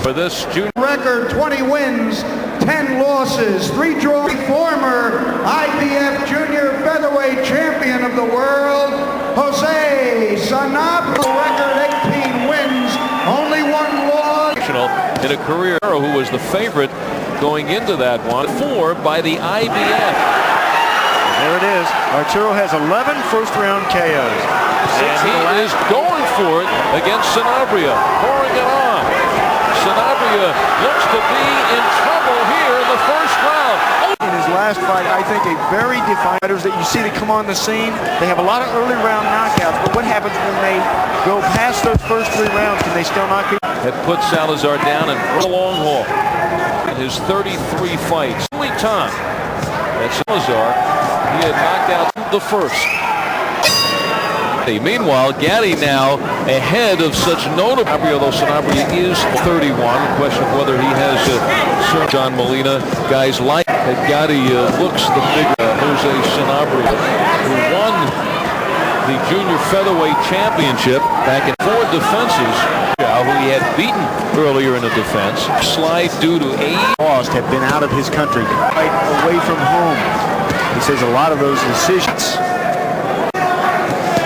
For this junior record, 20 wins, 10 losses, 3 draws. Former IBF junior featherweight champion of the world, Jose Sanabria. Record 18 wins, only 1 loss. In a career who was the favorite going into that one, 4 by the IBF. There it is. Arturo has 11 first-round KOs. And he is going for it against Sanabria, pouring it on. Sanabria looks to be in trouble here in the first round. In his last fight, I think a very defined fighters that you see that come on the scene. They have a lot of early round knockouts, but what happens when they go past those first 3 rounds? Can they still knock people? Had put Salazar down and for the long haul. In his 33 fights, only time that Salazar, he had knocked out the first. Meanwhile, Gatti now ahead of such notable, although Sanabria is 31. Question of whether he has John Molina, guys like that. Gatti looks the bigger Jose Sanabria, who won the junior featherweight championship back in 4 defenses, who he had beaten earlier in a defense. Slide due to lost have been out of his country, right away from home. He says a lot of those decisions.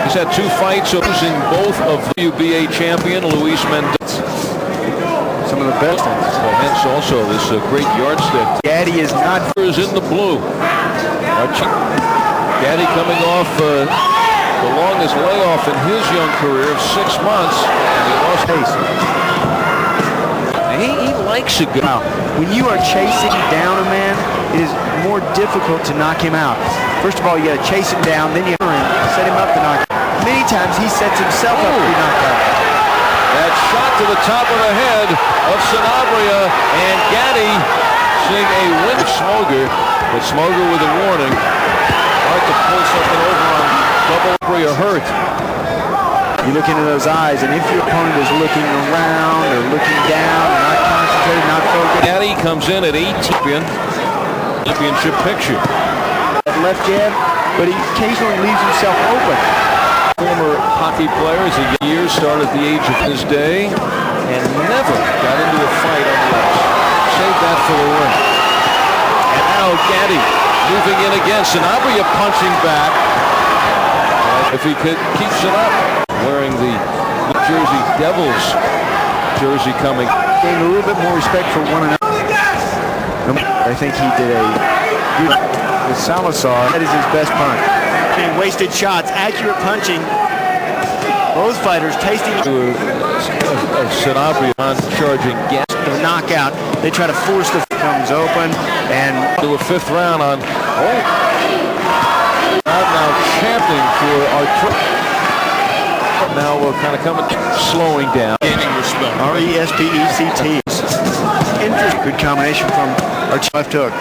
He's had 2 fights losing both of the WBA champion Luis Mendez. Some of the best ones. But hence also this great yardstick. Gatti is not is in the blue. Gatti coming off the longest layoff in his young career of 6 months. And he lost pace. He likes a good. When you are chasing down a man, it is more difficult to knock him out. First of all, you got to chase him down, then you set him up to knock him. Many times he sets himself up to be knocked out. That shot to the top of the head of Sanabria, and Gatti seeing a win Smoger, but Smoger with a warning. Hard to pull something over on double Sanabria hurt. You look into those eyes, and if your opponent is looking around or looking down, or not concentrated, not focused. Gatti comes in at 18. Championship picture. Left jab, but he occasionally leaves himself open. Former hockey player, as a year started at the age of his day, and never got into a fight on the ice. Saved that for the win. And now Gatti moving in again. Sanabria punching back. If he keeps it up, wearing the New Jersey Devils jersey coming. Gained a little bit more respect for one another. I think he did a good with Salazar. That is his best punch. Wasted shots, accurate punching. Both fighters tasting Sanabria on charging gas. The knockout. They try to force the comes open and to a 5th round on. Now chanting for Arturo. Now we're kind of slowing down. Gaining respect. R-E-S-P-E-C-T. Interesting. Good combination from Arturo. Left hook.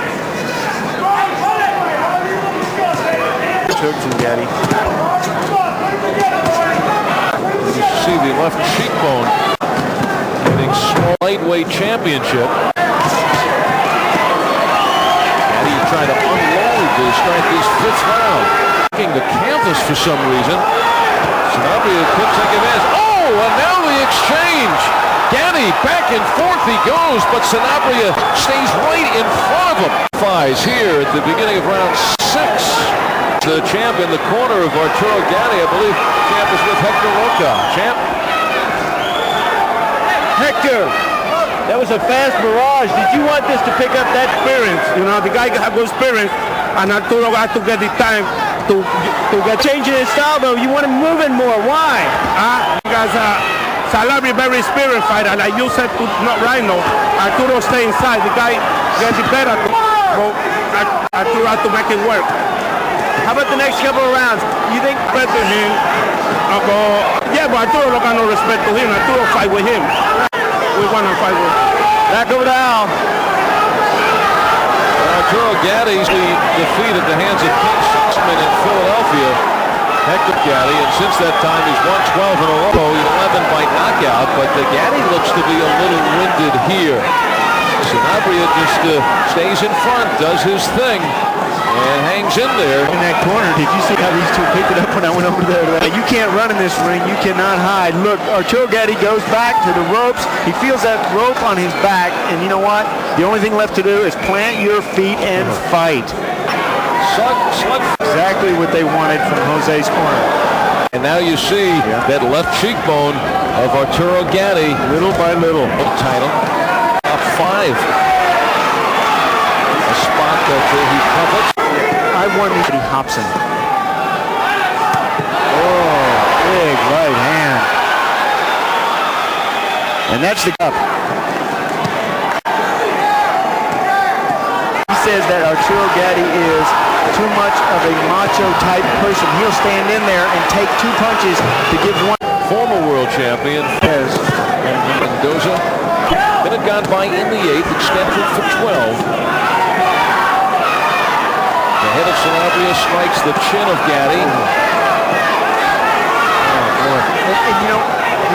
Hook from Gatti. You see the left cheekbone getting small lightweight championship. Gatti trying to unload to strike his 5th round. Taking the canvas for some reason. Sanabria could take advantage. Oh, and now the exchange. Gatti back and forth he goes, but Sanabria stays right in front of him. Fives here at the beginning of round 6. The champ in the corner of Arturo Gatti, I believe. Champ is with Hector Roca. Champ. Hector, that was a fast barrage. Did you want this to pick up that experience? You know, the guy got good experience, and Arturo got to get the time to get changing his style, though. You want him moving more. Why? Because Sanabria very experienced fighter. Like you said, not right now. Arturo stay inside. The guy gets it better. But Arturo has to make it work. How about the next couple of rounds? You think better him? Yeah, but Arturo don't got no respect to him. Arturo fight with him. We want to fight with him. Back over down. Arturo Gatti's defeat at the hands of Pete Sussman in Philadelphia. Hector Gatti, and since that time he's won 12 in a row, 11 by knockout, but Gatti looks to be a little winded here. Sanabria just stays in front, does his thing. and hangs in there. In that corner, did you see how these two picked it up when I went over there? You can't run in this ring. You cannot hide. Look, Arturo Gatti goes back to the ropes. He feels that rope on his back, and you know what? The only thing left to do is plant your feet and fight. Exactly what they wanted from Jose's corner. And now you see that left cheekbone of Arturo Gatti, little by little. Title, top 5. A spot that he covets. I won Eddie Hobson. Oh, big right hand. And that's the cup. He says that Arturo Gatti is too much of a macho type person. He'll stand in there and take 2 punches to give one. Former world champion Fez and Mendoza. Minute gone by in the 8th, extended for 12. The head of Sanabria strikes the chin of Gatti. Oh, boy. And you know,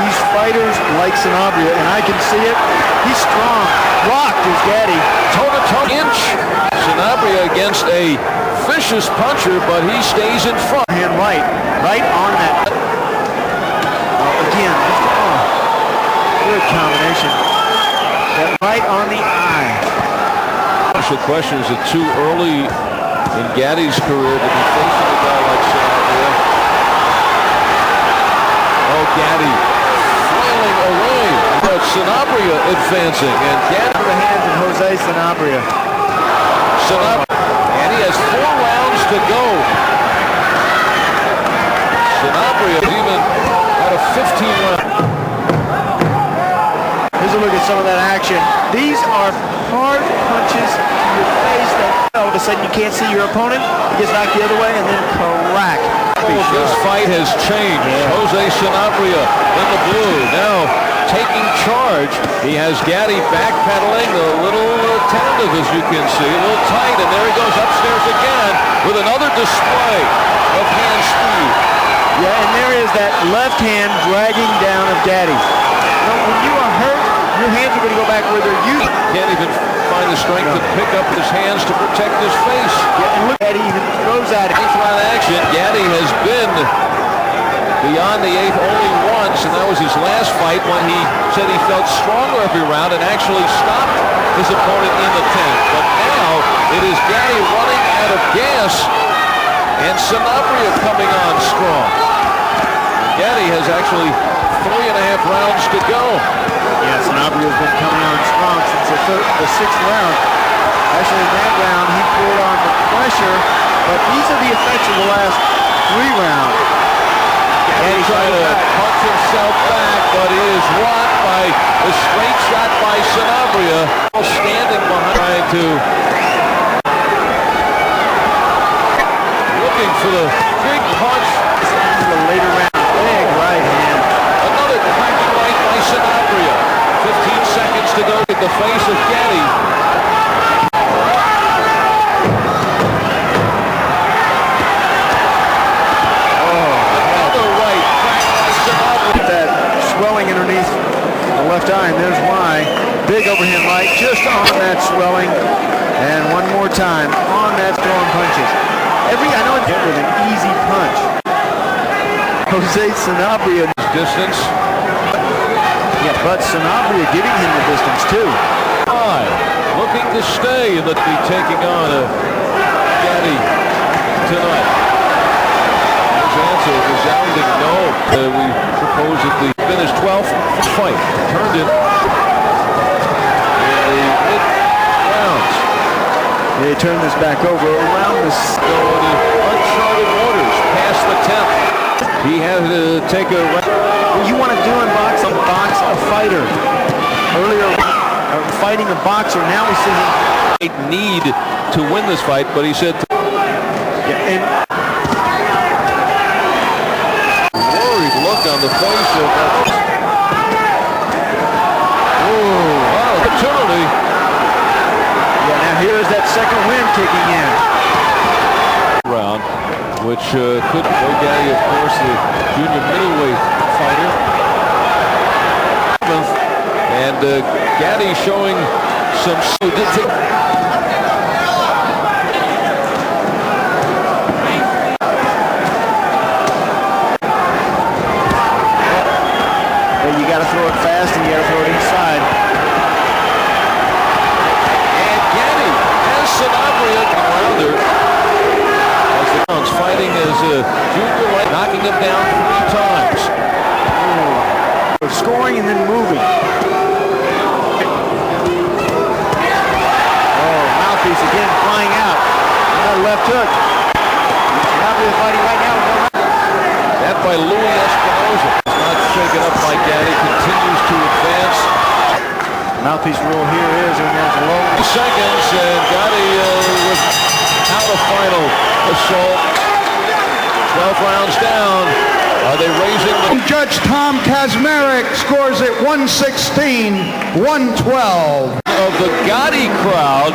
these fighters like Sanabria, and I can see it. He's strong. Rocked is Gatti. Toe-to-toe inch. Sanabria against a vicious puncher, but he stays in front. Hand right on that. Again, good combination. That right on the eye. The question, is it too early in Gatti's career to be facing a guy like Sanabria? Oh, Gatti flailing away. But Sanabria advancing, and Gatti in the hands of Jose Sanabria. And he has 4 rounds to go. Sanabria even had a 15-round. Here's a look at some of that action. These are hard punches to your face that all of a sudden you can't see your opponent. He gets knocked the other way and then crack. This fight has changed. Jose Sanabria in the blue. Now taking charge. He has Gatti backpedaling, a little tentative as you can see, a little tight, and there he goes upstairs again with another display of hand speed. Yeah, and there is that left hand dragging down of Gatti. You know, when you are hurt, your hands are going to go back where they're used. Can't even find the strength to pick up his hands to protect his face. Yeah, and look, Gatti even throws at it. 8th round action. Gatti has been beyond the 8th only once, and that was his last fight when he said he felt stronger every round and actually stopped his opponent in the 10th. But now it is Gatti running out of gas and Sanabria coming on strong. Gatti has actually 3.5 rounds to go. Yeah, Sanabria has been coming on strong since the 6th round. Actually, in that round, he pulled on the pressure, but these are the effects of the last 3 rounds. And he's trying to punch himself back, but it is rocked by the straight shot by Sanabria. Standing behind to looking for the big punch. The later round, big right hand. Another cracking right by Sanabria. 15 seconds to go at the face of Gatti. Swelling underneath the left eye, and there's why. Big overhand right, just on that swelling. And one more time, on that throwing punches. I know it's with an easy punch. Jose Sanabria. Distance. Yeah, but Sanabria giving him the distance too. Looking to stay and be taking on Gatti tonight. His answer, resounding no. We propose that the finish 12th fight. Turned it in the mid-rounds. They turn this back over around this. Going in uncharted waters past the 10th. He had to take a... What you want to do in boxing, box a fighter. Earlier, fighting a boxer, now we see him need to win this fight, but he said... Yeah, and worried look on the face of... opportunity. Yeah, now here is that second wind kicking in. Round, which could go Gatti, of course, the junior middleweight fighter. And Gatti showing some... knocking him down 3 times. Scoring and then moving. Oh, mouthpiece again flying out. Another left hook. Sanabria fighting right now. That by Louis Espinosa. Not shaken up by Gatti. Continues to advance. Mouthpiece rule here is when there's low. Seconds, and Gatti without a final assault. 12 rounds down. Are they raising the... Judge Tom Kazmarek scores it 116-112. of the Gatti crowd?